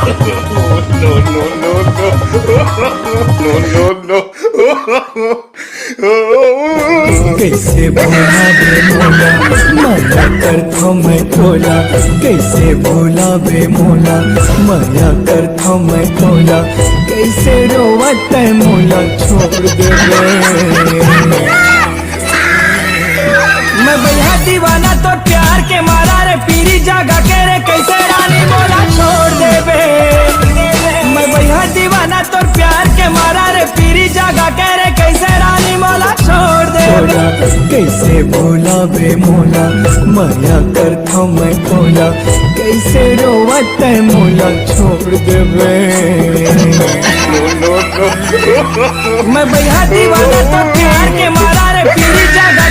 no, no, no, no, no, no, no. कैसे भूला बे मोला माया करता मैं तोला, कैसे भूला बे मोला माया करता मैं तोला, कैसे रोवत है मोला छोड़ दे बे। मैं भैया दीवाना तो प्यार के मारा रे पीरी जागा के रे कैसे रानी मोला छोड़ दे बे। मैं भैया दीवाना तो प्यार के मारा रे पीरी जागा के रे कैसे रानी मोला छोड़ दे बे। कैसे भूला बे मोला माया करता मैं तोला, कैसे रोवत है मोला छोड़ दे बे। मैं भैया दीवाना तो प्यार के मारा रे पीरी जागा